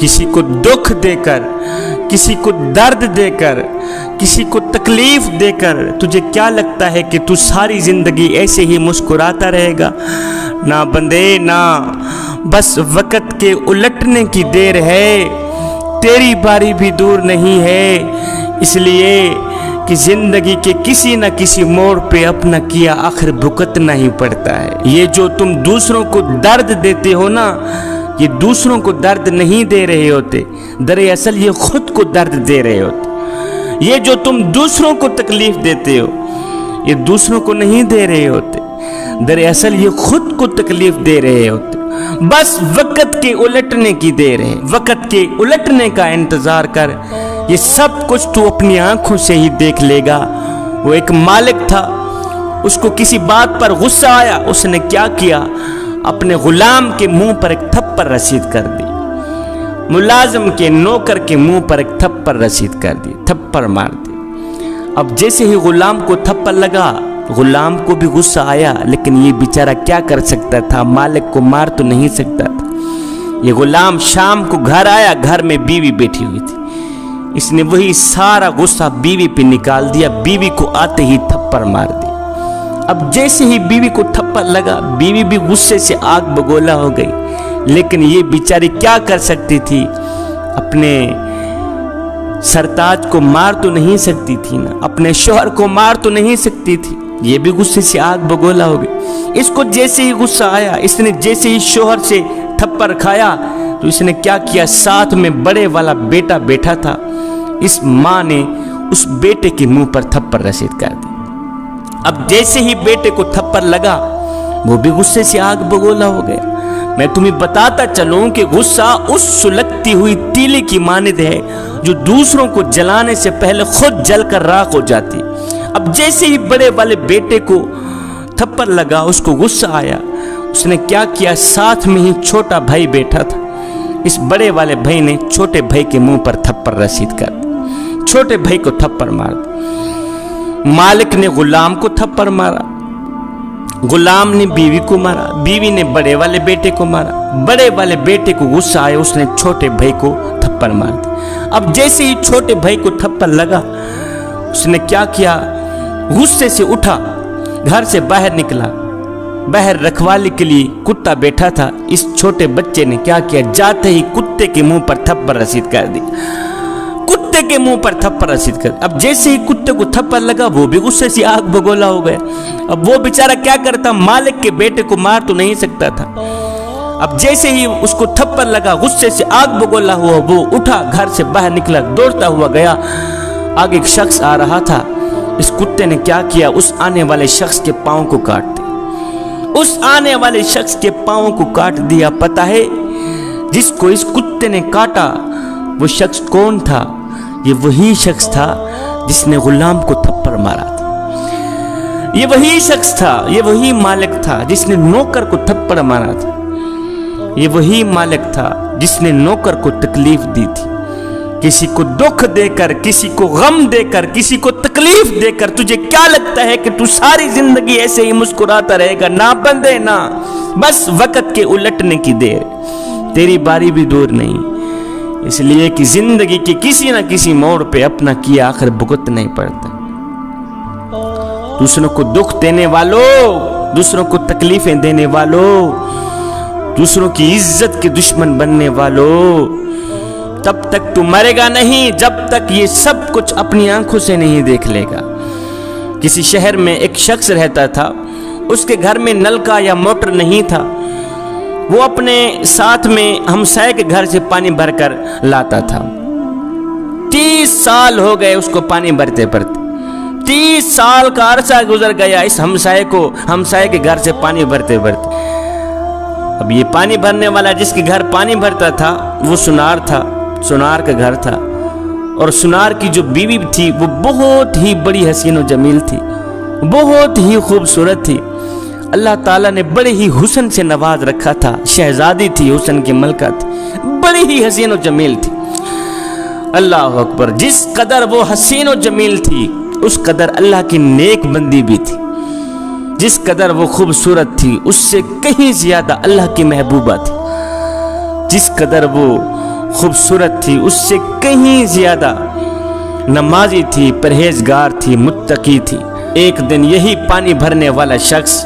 किसी को दुख देकर, किसी को दर्द देकर, किसी को तकलीफ देकर तुझे क्या लगता है कि तू सारी जिंदगी ऐसे ही मुस्कुराता रहेगा? ना बंदे ना, बस वक़्त के उलटने की देर है, तेरी बारी भी दूर नहीं है। इसलिए कि जिंदगी के किसी न किसी मोड़ पे अपना किया आखिर भुगतना ही पड़ता है। ये जो तुम दूसरों को दर्द देते हो ना, ये दूसरों को दर्द नहीं दे रहे होते, दरअसल ये खुद को दर्द दे रहे होते। ये जो तुम दूसरों को तकलीफ देते हो, ये दूसरों को नहीं दे रहे होते, दरअसल ये खुद को तकलीफ दे रहे होते। बस वक़्त के उलटने की देर है, वक़्त के उलटने का इंतजार कर, ये सब कुछ तू अपनी आंखों से ही देख लेगा। वो एक मालिक था, उसको किसी बात पर गुस्सा आया, उसने क्या किया? अपने गुलाम के मुंह पर एक थप्पड़ रसीद कर दी, मुलाजिम के नौकर के मुंह पर एक थप्पड़ रसीद कर दी, थप्पड़ मार दी। अब जैसे ही गुलाम को थप्पड़ लगा, गुलाम को भी गुस्सा आया, लेकिन ये बेचारा क्या कर सकता था? मालिक को मार तो नहीं सकता था। ये गुलाम शाम को घर आया, घर में बीवी बैठी हुई थी, इसने वही सारा गुस्सा बीवी पे निकाल दिया, बीवी को आते ही थप्पड़ मार दिया। अब जैसे ही बीवी को थप्पड़ लगा, बीवी भी गुस्से से आग बगोला हो गई, लेकिन ये बेचारी क्या कर सकती थी? अपने सरताज को मार तो नहीं सकती थी ना, अपने शोहर को मार तो नहीं सकती थी, ये भी गुस्से से आग बगोला हो गई। इसको जैसे ही गुस्सा आया, इसने जैसे ही शोहर से थप्पड़ खाया, तो इसने क्या किया? साथ में बड़े वाला बेटा बैठा था, इस माँ ने उस बेटे के मुंह पर थप्पड़ रसीद कर दी। अब जैसे ही बेटे को थप्पड़ लगा, वो भी गुस्से से आग बगोला हो गया। मैं तुम्हें बताता चलूं कि गुस्सा उस सुलगती हुई तीली की मानिंद है जो दूसरों को जलाने से पहले खुद जलकर राख हो जाती। अब जैसे ही बड़े वाले बेटे को थप्पड़ लगा, उसको गुस्सा आया, उसने क्या किया? साथ में ही छोटा भाई बैठा था, इस बड़े वाले भाई ने छोटे भाई के मुंह पर थप्पड़ रसीद कर दी, छोटे भाई को थप्पड़ मार दी। मालिक ने गुलाम को थप्पड़ मारा, गुलाम ने बीवी को मारा, बीवी ने बड़े वाले बेटे को मारा, बड़े वाले बेटे को गुस्सा आया, उसने छोटे भाई को थप्पड़ मार दी। अब जैसे ही छोटे भाई को थप्पड़ लगा, उसने क्या किया? गुस्से से उठा, घर से बाहर निकला, बाहर रखवाली के लिए कुत्ता बैठा था, इस छोटे बच्चे ने क्या किया? जाते ही कुत्ते के मुंह पर थप्पड़ रसीद कर दी, कुत्ते के मुंह पर थप्पड़ रसीद कर। अब जैसे ही कुत्ते को थप्पड़ लगा, वो भी गुस्से से आग बगोला हो गया। अब वो बेचारा क्या करता? मालिक के बेटे को मार तो नहीं सकता था। अब जैसे ही उसको थप्पड़ लगा, गुस्से से आग बगोला हुआ, वो उठा, घर से बाहर निकला, दौड़ता हुआ गया। आगे एक शख्स आ रहा था, इस कुत्ते ने क्या किया? उस आने वाले शख्स के पांव को काट दिया, उस आने वाले शख्स के पांव को काट दिया। पता है जिसको इस कुत्ते ने काटा वो शख्स कौन था? ये वही शख्स था जिसने गुलाम को थप्पड़ मारा था, ये वही शख्स था, ये वही मालिक था जिसने नौकर को थप्पड़ मारा था, ये वही मालिक था जिसने नौकर को तकलीफ दी थी। किसी को दुख देकर, किसी को गम देकर, किसी को तकलीफ देकर तुझे क्या लगता है कि तू सारी जिंदगी ऐसे ही मुस्कुराता रहेगा? ना बंदे ना, बस वक़्त के उलटने की देर, तेरी बारी भी दूर नहीं। इसलिए कि जिंदगी के किसी न किसी मोड़ पे अपना किया आखिर भुगतना ही पड़ता। दूसरों को दुख देने वालों, दूसरों को तकलीफें देने वालों, दूसरों की इज्जत के दुश्मन बनने वालों, तब तक तू मरेगा नहीं जब तक ये सब कुछ अपनी आंखों से नहीं देख लेगा। किसी शहर में एक शख्स रहता था, उसके घर में नल का या मोटर नहीं था, वो अपने साथ में हमसाये के घर से पानी भरकर लाता था। 30 साल हो गए उसको पानी भरते भरते, 30 साल का अरसा गुजर गया इस हमसाये के घर से पानी भरते भरते। अब ये पानी भरने वाला जिसके घर पानी भरता था वो सुनार था, सुनार का घर था, और सुनार की जो बीवी थी वो बहुत ही बड़ी हसीन और जमील थी, बहुत ही खूबसूरत थी। अल्लाह ताला ने बड़े ही हुस्न से नवाज रखा था, शहजादी थी, हुस्न की मलका थी, बड़ी ही हसीन और जमील थी। अल्लाह अकबर, जिस कदर वो हसीन और जमील थी उस कदर अल्लाह की नेक बंदी भी थी। जिस कदर वो खूबसूरत थी उससे कहीं ज्यादा अल्लाह की महबूबा थी। जिस कदर वो خوبصورت تھی، اس سے کہیں زیادہ نمازی تھی، پرہیزگار تھی، متقی تھی۔ ایک دن یہی پانی بھرنے والا شخص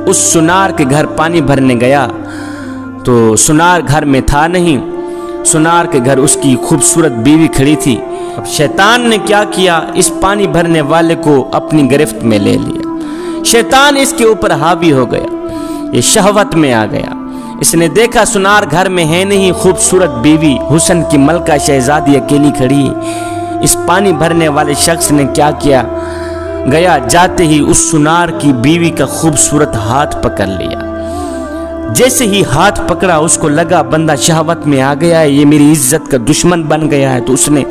اس سنار کے گھر پانی بھرنے گیا تو سنار گھر میں تھا نہیں، سنار کے گھر اس کی خوبصورت بیوی کھڑی تھی۔ اب شیطان نے کیا کیا، اس پانی بھرنے والے کو اپنی گرفت میں لے لیا۔ شیطان اس کے اوپر حاوی ہو گیا، یہ شہوت میں آ گیا۔ اس نے دیکھا سنار گھر میں ہے نہیں، خوبصورت بیوی حسن کی ملکہ شہزادی اکیلی کھڑی ہے۔ اس پانی بھرنے والے شخص نے کیا کیا، گیا جاتے ہی اس سنار کی بیوی کا خوبصورت ہاتھ پکڑ لیا۔ جیسے ہی ہاتھ پکڑا اس کو لگا بندہ شہوت میں آ گیا ہے، یہ میری عزت کا دشمن بن گیا ہے، تو اس نے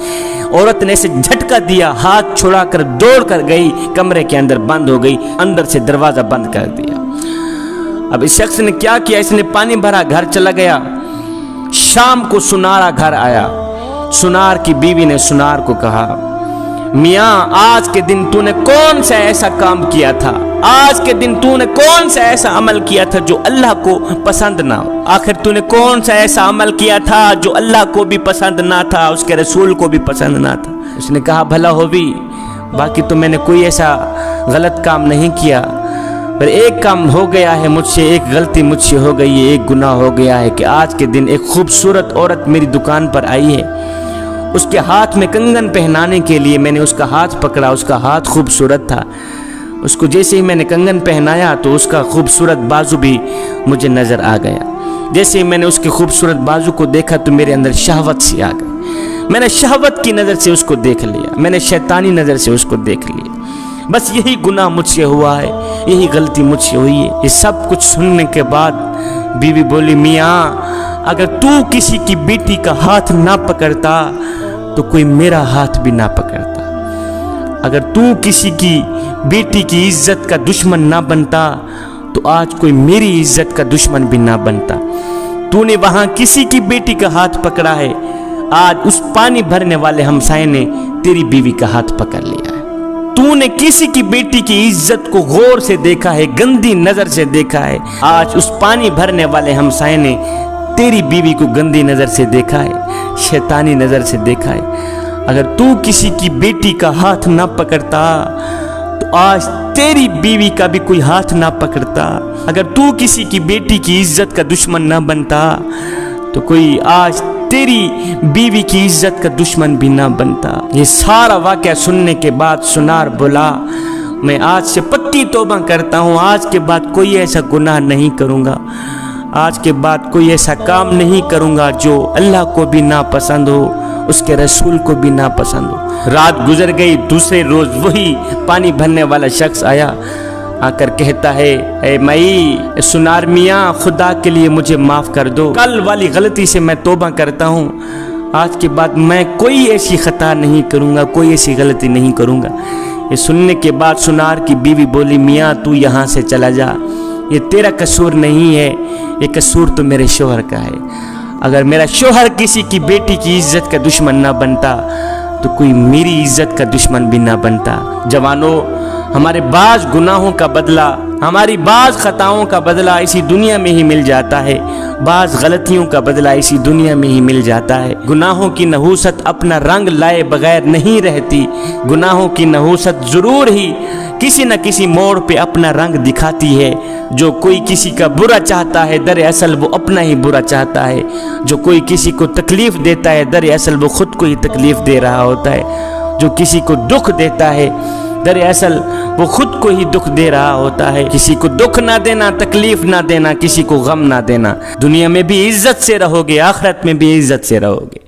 عورت نے اسے جھٹکا دیا، ہاتھ چھڑا کر دوڑ کر گئی، کمرے کے اندر بند ہو گئی، اندر سے دروازہ بند کر دیا۔ اب اس شخص نے کیا کیا، اس نے پانی بھرا، گھر چلا گیا۔ شام کو سنارا گھر آیا، سنار کی بیوی نے سنار کو کہا، میاں آج کے دن تو نے کون سا ایسا کام کیا تھا، آج کے دن تو نے کون سا ایسا عمل کیا تھا جو اللہ کو پسند نہ ہو، آخر تو نے کون سا ایسا عمل کیا تھا جو اللہ کو بھی پسند نہ تھا، اس کے رسول کو بھی پسند نہ تھا۔ اس نے کہا بھلا ہو بھی، باقی تو میں نے کوئی ایسا غلط کام نہیں کیا، پر ایک کام ہو گیا ہے مجھ سے، ایک غلطی مجھ سے ہو گئی ہے، ایک گناہ ہو گیا ہے کہ آج کے دن ایک خوبصورت عورت میری دکان پر آئی ہے، اس کے ہاتھ میں کنگن پہنانے کے لیے میں نے اس کا ہاتھ پکڑا، اس کا ہاتھ خوبصورت تھا، اس کو جیسے ہی میں نے کنگن پہنایا تو اس کا خوبصورت بازو بھی مجھے نظر آ گیا۔ جیسے ہی میں نے اس کے خوبصورت بازو کو دیکھا تو میرے اندر شہوت سی آ گئی، میں نے شہوت کی نظر سے اس کو دیکھ لیا، میں نے شیطانی نظر سے اس کو دیکھ لیا، بس یہی گناہ مجھ سے ہوا ہے، یہی غلطی مجھ سے ہوئی ہے۔ یہ سب کچھ سننے کے بعد بیوی بولی، میاں اگر تو کسی کی بیٹی کا ہاتھ نہ پکڑتا تو کوئی میرا ہاتھ بھی نہ پکڑتا، اگر تو کسی کی بیٹی کی عزت کا دشمن نہ بنتا تو آج کوئی میری عزت کا دشمن بھی نہ بنتا۔ تو نے وہاں کسی کی بیٹی کا ہاتھ پکڑا ہے، آج اس پانی بھرنے والے ہمسائے نے تیری بیوی کا ہاتھ پکڑ لیا ہے۔ تو نے کسی کی بیٹی کی عزت کو غور سے دیکھا ہے، گندی نظر سے دیکھا ہے، آج اس پانی بھرنے والے ہمسائے نے تیری بیوی کو گندی نظر سے دیکھا ہے، شیطانی نظر سے دیکھا ہے۔ اگر تو کسی کی بیٹی کا ہاتھ نہ پکڑتا تو آج تیری بیوی کا بھی کوئی ہاتھ نہ پکڑتا، اگر تو کسی کی بیٹی کی عزت کا دشمن نہ بنتا تو کوئی آج تیری بیوی کی عزت کا دشمن بھی نہ بنتا۔ یہ سارا واقعہ سننے کے بعد سنار بولا، میں آج سے پکی توبہ کرتا ہوں، آج کے بعد کوئی ایسا گناہ نہیں کروں گا، آج کے بعد کوئی ایسا کام نہیں کروں گا جو اللہ کو بھی ناپسند ہو، اس کے رسول کو بھی ناپسند ہو۔ رات گزر گئی، دوسرے روز وہی پانی بھرنے والا شخص آیا، آ کر کہتا ہے، اے مائی سنار میاں خدا کے لیے مجھے معاف کر دو، کل والی غلطی سے میں توبہ کرتا ہوں، آج کے بعد میں کوئی ایسی خطا نہیں کروں گا، کوئی ایسی غلطی نہیں کروں گا۔ یہ سننے کے بعد سنار کی بیوی بولی، میاں تو یہاں سے چلا جا، یہ تیرا قصور نہیں ہے، یہ قصور تو میرے شوہر کا ہے، اگر میرا شوہر کسی کی بیٹی کی عزت کا دشمن نہ بنتا تو کوئی میری عزت کا دشمن بھی نہ بنتا۔ جوانوں، ہمارے بعض گناہوں کا بدلہ، ہماری بعض خطاؤں کا بدلہ اسی دنیا میں ہی مل جاتا ہے، بعض غلطیوں کا بدلہ اسی دنیا میں ہی مل جاتا ہے۔ گناہوں کی نحوست اپنا رنگ لائے بغیر نہیں رہتی، گناہوں کی نحوست ضرور ہی کسی نہ کسی موڑ پہ اپنا رنگ دکھاتی ہے۔ جو کوئی کسی کا برا چاہتا ہے دراصل وہ اپنا ہی برا چاہتا ہے، جو کوئی کسی کو تکلیف دیتا ہے دراصل وہ خود کو ہی تکلیف دے رہا ہوتا ہے، جو کسی کو دکھ دیتا ہے دراصل وہ خود کو ہی دکھ دے رہا ہوتا ہے۔ کسی کو دکھ نہ دینا، تکلیف نہ دینا، کسی کو غم نہ دینا، دنیا میں بھی عزت سے رہو گے، آخرت میں بھی عزت سے رہو گے۔